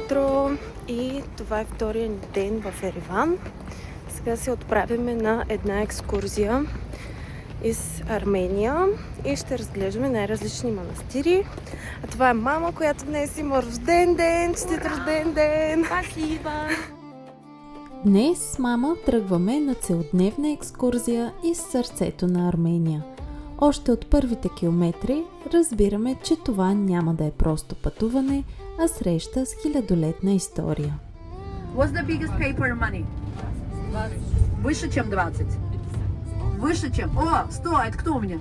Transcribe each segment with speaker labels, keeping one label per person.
Speaker 1: утро и това е втория ни ден в Ереван. Сега се отправяме на една екскурзия из Армения и ще разглеждаме най-различни манастири. А това е мама, която днес има рожден ден. Честит рожден ден!
Speaker 2: Спасибо!
Speaker 3: Днес с мама тръгваме на целодневна екскурзия из сърцето на Армения. Още от първите километри разбираме, че това няма да е просто пътуване, а среща с хилядолетна история.
Speaker 2: What's the biggest paper money? Выше, чем 20. Выше, чем... О, 100, это кто у меня?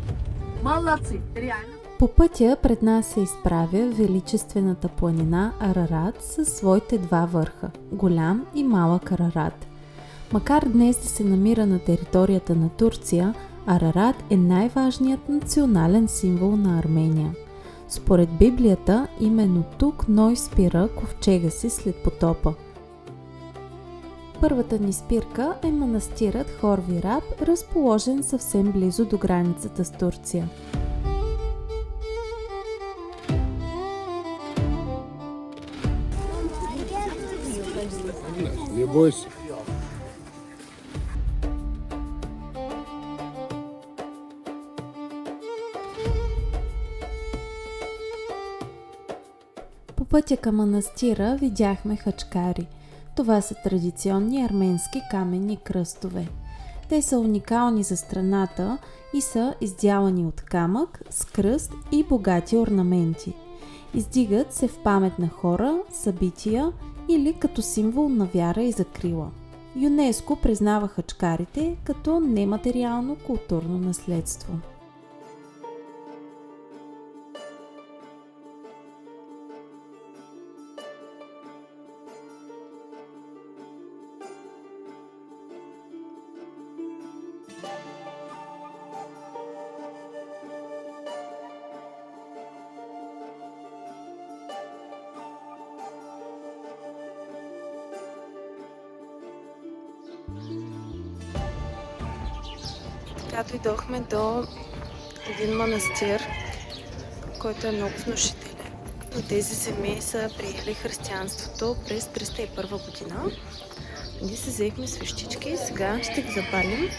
Speaker 2: Молодцы, реально.
Speaker 3: По пътя пред нас се изправя величествената планина Арарат със своите два върха – голям и малък Арарат. Макар днес да се намира на територията на Турция, Арарат е най-важният национален символ на Армения. Според Библията, именно тук Ной спира ковчега си след потопа. Първата ни спирка е манастирът Хорвираб, разположен съвсем близо до границата с Турция.
Speaker 4: Не бойся.
Speaker 3: По пътя към манастира видяхме хачкари. Това са традиционни арменски каменни кръстове. Те са уникални за страната и са издялани от камък, с кръст и богати орнаменти. Издигат се в памет на хора, събития или като символ на вяра и закрила. ЮНЕСКО признава хачкарите като нематериално културно наследство.
Speaker 1: Така дойдохме до един манастир, който е много внушителен. Но тези земи са приели християнството през 301 година. Ние се взехме свещички и сега ще ги запалим.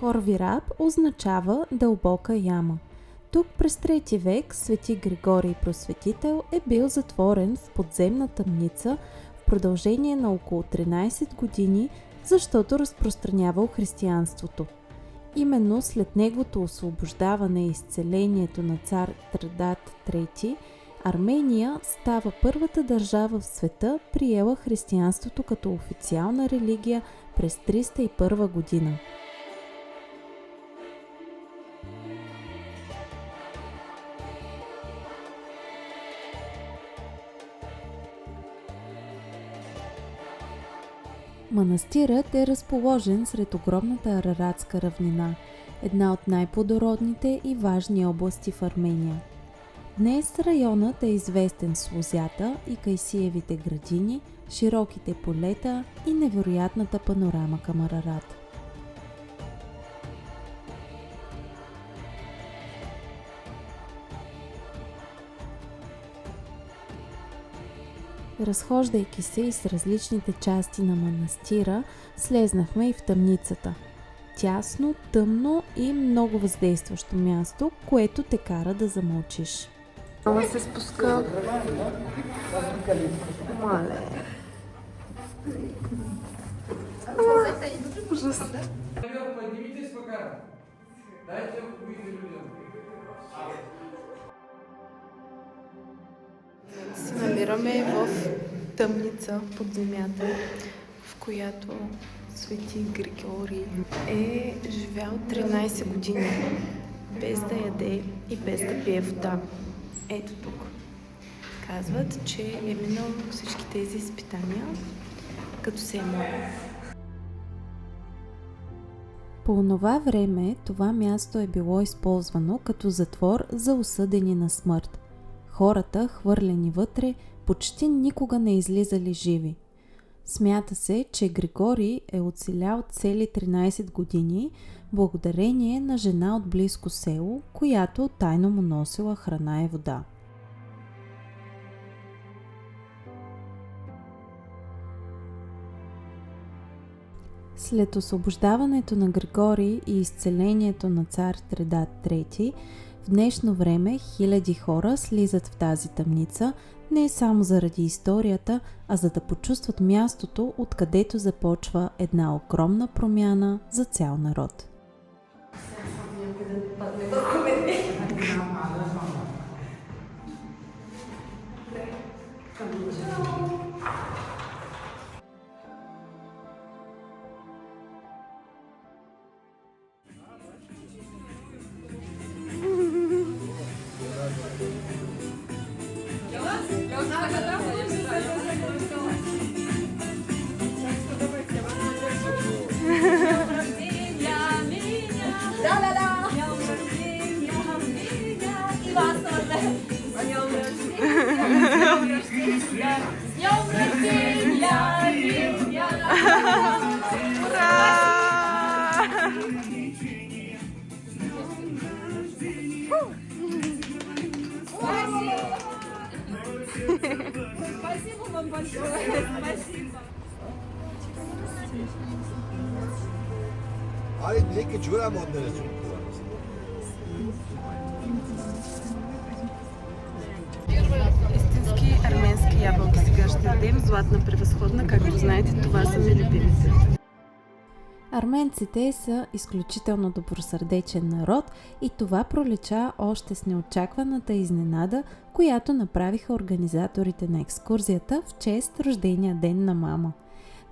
Speaker 3: Хорвираб означава дълбока яма. Тук през 3 век свети Григорий Просветител е бил затворен в подземна тъмница в продължение на около 13 години, защото разпространявал християнството. Именно след неговото освобождаване и изцелението на цар Тредат III, Армения става първата държава в света, приела християнството като официална религия през 301 година. Манастирът е разположен сред огромната Араратска равнина, една от най-плодородните и важни области в Армения. Днес районът е известен с лозята и кайсиевите градини, широките полета и невероятната панорама към Арарат. Разхождайки се из различните части на манастира, слезнахме и в тъмницата. Тясно, тъмно и много въздействащо място, което те кара да замълчиш.
Speaker 1: Мама се спуска. Мале. Ужас.
Speaker 4: Поднимитесь пока. Дайте выйти людям.
Speaker 1: Се намираме в тъмница под земята, в която свети Григорий е живял 13 години, без да яде и без да пие вода. Ето тук. Казват, че е минал всички тези изпитания, като се е молил.
Speaker 3: По онова време това място е било използвано като затвор за осъдени на смърт. Хората, хвърлени вътре, почти никога не излизали живи. Смята се, че Григорий е оцелял цели 13 години благодарение на жена от близко село, която тайно му носила храна и вода. След освобождаването на Григорий и изцелението на цар Тредат III, в днешно време хиляди хора слизат в тази тъмница не само заради историята, а за да почувстват мястото, откъдето започва една огромна промяна за цял народ.
Speaker 5: Спасибо вам большое. Спасибо.
Speaker 6: Ali neke čuramo od mene.
Speaker 1: Истински арменски ябълки сега ще ядем. Златна превъзходна, както знаете, това са ми любимите.
Speaker 3: Арменците са изключително добросърдечен народ и това пролича още с неочакваната изненада, която направиха организаторите на екскурзията в чест рождения ден на мама.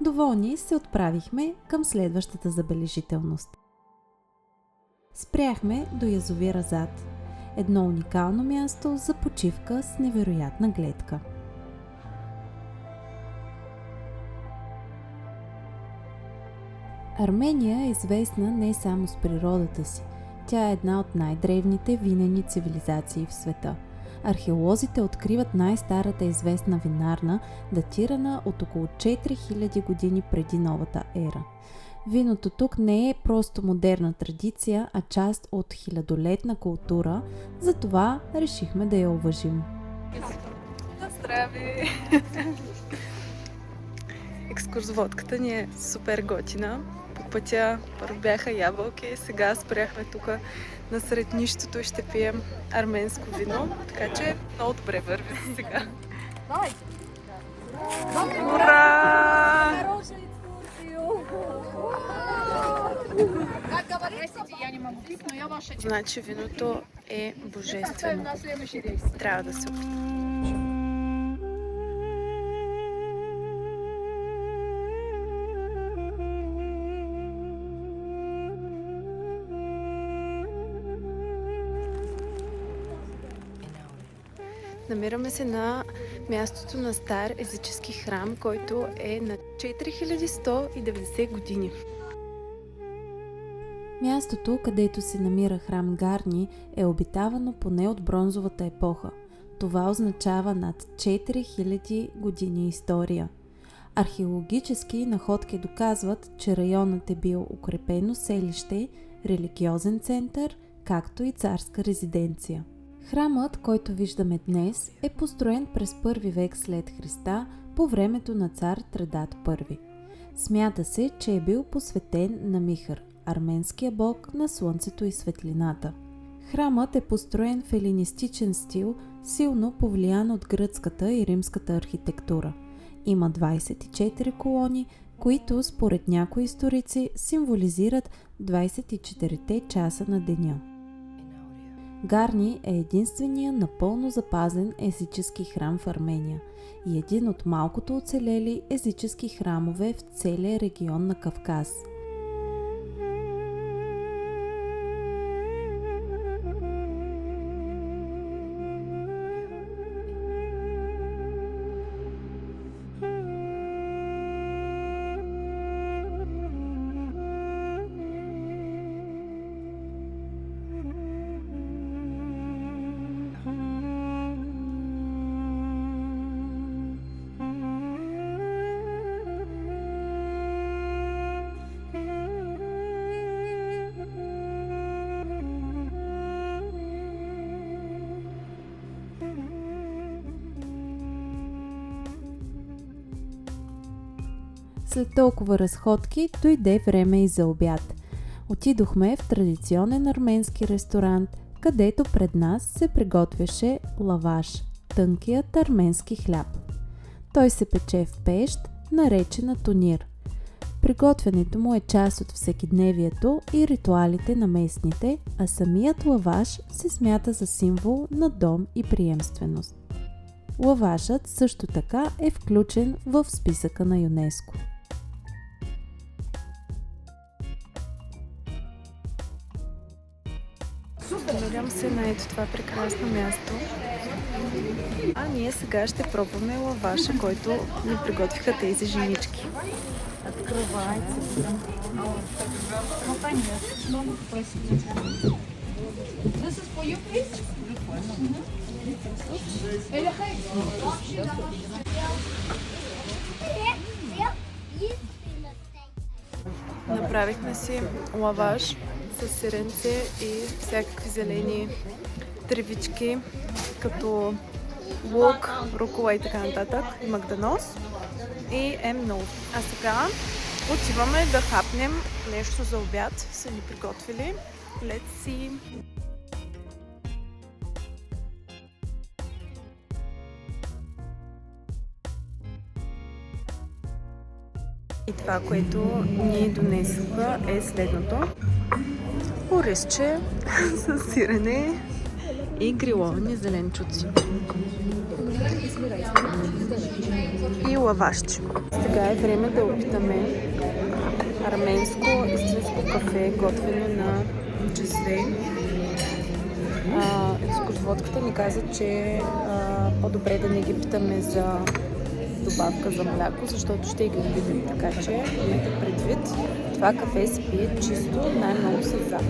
Speaker 3: Доволни се отправихме към следващата забележителност. Спряхме до язовира Зад. Едно уникално място за почивка с невероятна гледка. Армения е известна не само с природата си. Тя е една от най-древните винени цивилизации в света. Археолозите откриват най-старата известна винарна, датирана от около 4000 години преди новата ера. Виното тук не е просто модерна традиция, а част от хилядолетна култура, затова решихме да я уважим.
Speaker 1: Здрави! Екскурзоводката ни е супер готина. По пътя първо бяха ябълки, сега спряхме тук насред нищото и ще пием арменско вино, така че много добре върви за сега. Ура! Значи виното е божествено. Трябва да се опитам. Намираме се на мястото на стар езически храм, който е на 4190 години.
Speaker 3: Мястото, където се намира храм Гарни, е обитавано поне от бронзовата епоха. Това означава над 4000 години история. Археологически находки доказват, че районът е бил укрепено селище, религиозен център, както и царска резиденция. Храмът, който виждаме днес, е построен през 1 век след Христа по времето на цар Тредат I. Смята се, че е бил посветен на Михър, арменския бог на слънцето и светлината. Храмът е построен в елинистичен стил, силно повлиян от гръцката и римската архитектура. Има 24 колони, които според някои историци символизират 24-те часа на деня. Гарни е единствения напълно запазен езически храм в Армения и един от малкото оцелели езически храмове в целия регион на Кавказ. След толкова разходки дойде време и за обяд. Отидохме в традиционен арменски ресторант, където пред нас се приготвяше лаваш, тънкият арменски хляб. Той се пече в пещ, наречена тунир. Приготвянето му е част от всекидневието и ритуалите на местните, а самият лаваш се смята за символ на дом и приемственост. Лавашът също така е включен в списъка на ЮНЕСКО.
Speaker 1: Намирам се на ето това прекрасно място. А ние сега ще пробваме лаваша, който ни приготвиха тези женички. Открывайте.
Speaker 5: Ну, конечно. Могу попросить. This is for you, please?
Speaker 1: Направихме си лаваш с сиренце и всякакви зелени тревички, като лук, рукола и така нататък, и магданоз. И е много. А сега отиваме да хапнем нещо за обяд. Са ни приготвили. Let's see! И това, което ни донесоха е следното. Оризче с сирене и гриловани зеленчуци. И лавашче. Сега е време да опитаме арменско истинско кафе, готвено на джезвей. Екскурсоводката ни каза, че по-добре да не ги питаме за добавка за мляко, защото ще ги обидим. Така че имайте предвид, това кафе се пие чисто, най-много с захар.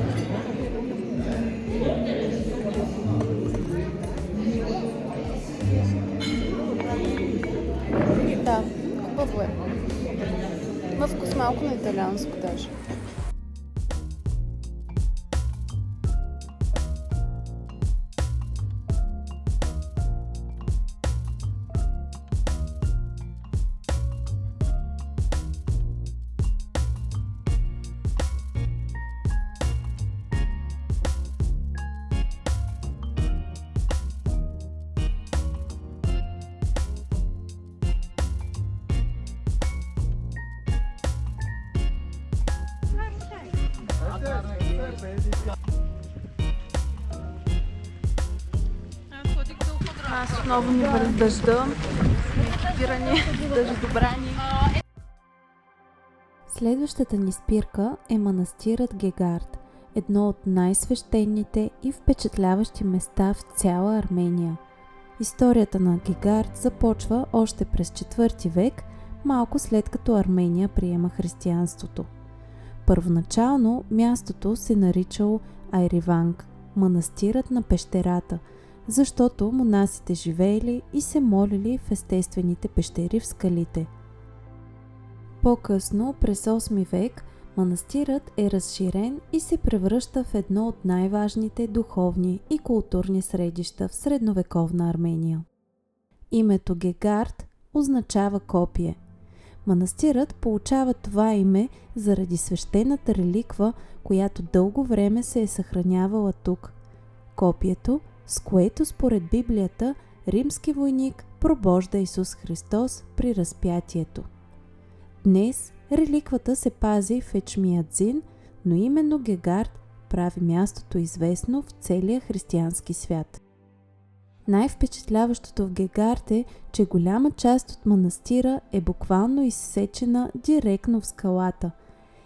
Speaker 1: Да, хубаво е. Има вкус малко на италианско даже. Аз отново ни вали дъжда. Екипирани, дъждобрани.
Speaker 3: Следващата ни спирка е манастирът Гегард, едно от най-свещените и впечатляващи места в цяла Армения. Историята на Гегард започва още през 4 век, малко след като Армения приема християнството. Първоначално мястото се наричало Айриванг, манастирът на пещерата, защото монасите живеели и се молили в естествените пещери в скалите. По-късно, през 8 век, манастирът е разширен и се превръща в едно от най-важните духовни и културни средища в средновековна Армения. Името Гегард означава копие. Манастирът получава това име заради свещената реликва, която дълго време се е съхранявала тук. Копието, с което според Библията римски войник пробожда Исус Христос при разпятието. Днес реликвата се пази в Ечмиадзин, но именно Гегард прави мястото известно в целия християнски свят. Най-впечатляващото в Гегард е, че голяма част от манастира е буквално изсечена директно в скалата.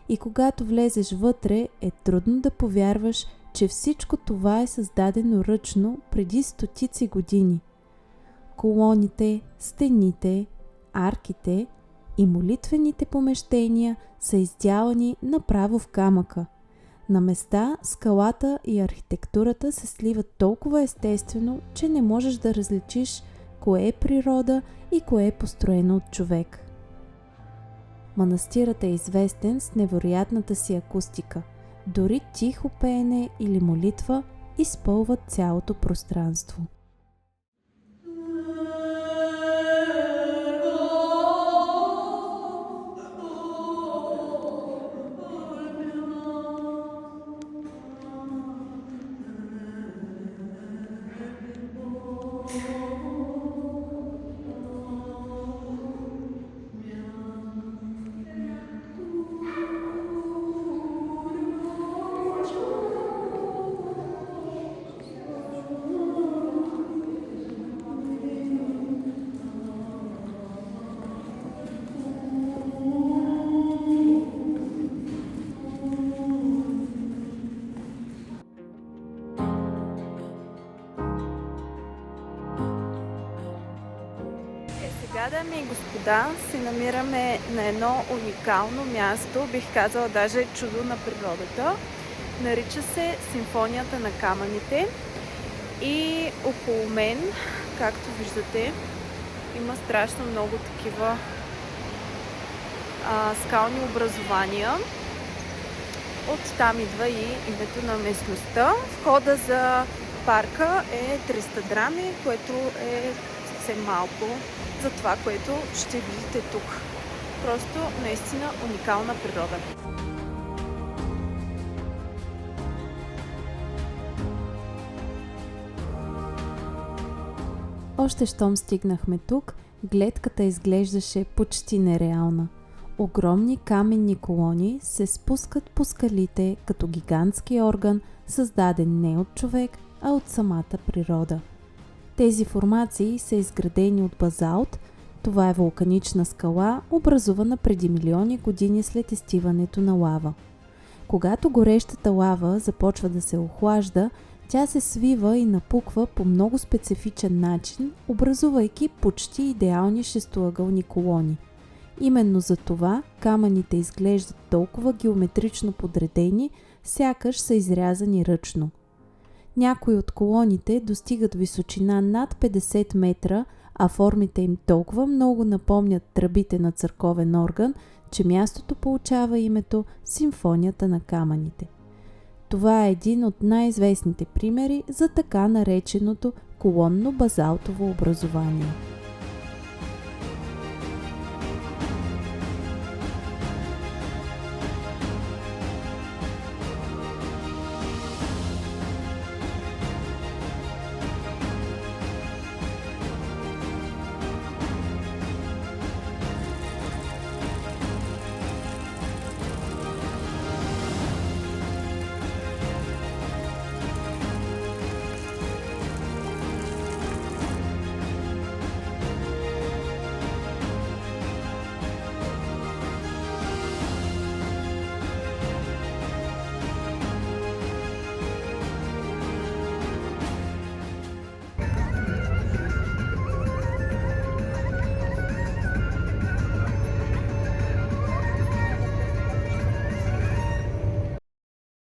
Speaker 3: И когато влезеш вътре, е трудно да повярваш, че всичко това е създадено ръчно преди стотици години. Колоните, стените, арките и молитвените помещения са издялани направо в камъка. На места скалата и архитектурата се сливат толкова естествено, че не можеш да различиш кое е природа и кое е построено от човек. Манастирът е известен с невероятната си акустика. Дори тихо пеене или молитва изпълват цялото пространство.
Speaker 1: Сега, дами и господа, се намираме на едно уникално място, бих казала даже чудо на природата. Нарича се Симфонията на камъните и около мен, както виждате, има страшно много такива скални образования. Оттам идва и името на местността. Входа за парка е 300 драми, което е съвсем малко за това, което ще видите тук. Просто наистина уникална природа.
Speaker 3: Още щом стигнахме тук, гледката изглеждаше почти нереална. Огромни каменни колони се спускат по скалите като гигантски орган, създаден не от човек, а от самата природа. Тези формации са изградени от базалт. Това е вулканична скала, образувана преди милиони години след изтиването на лава. Когато горещата лава започва да се охлажда, тя се свива и напуква по много специфичен начин, образувайки почти идеални шестоъгълни колони. Именно за това камъните изглеждат толкова геометрично подредени, сякаш са изрязани ръчно. Някои от колоните достигат височина над 50 метра, а формите им толкова много напомнят тръбите на църковен орган, че мястото получава името Симфонията на камъните. Това е един от най-известните примери за така нареченото колонно базалтово образование.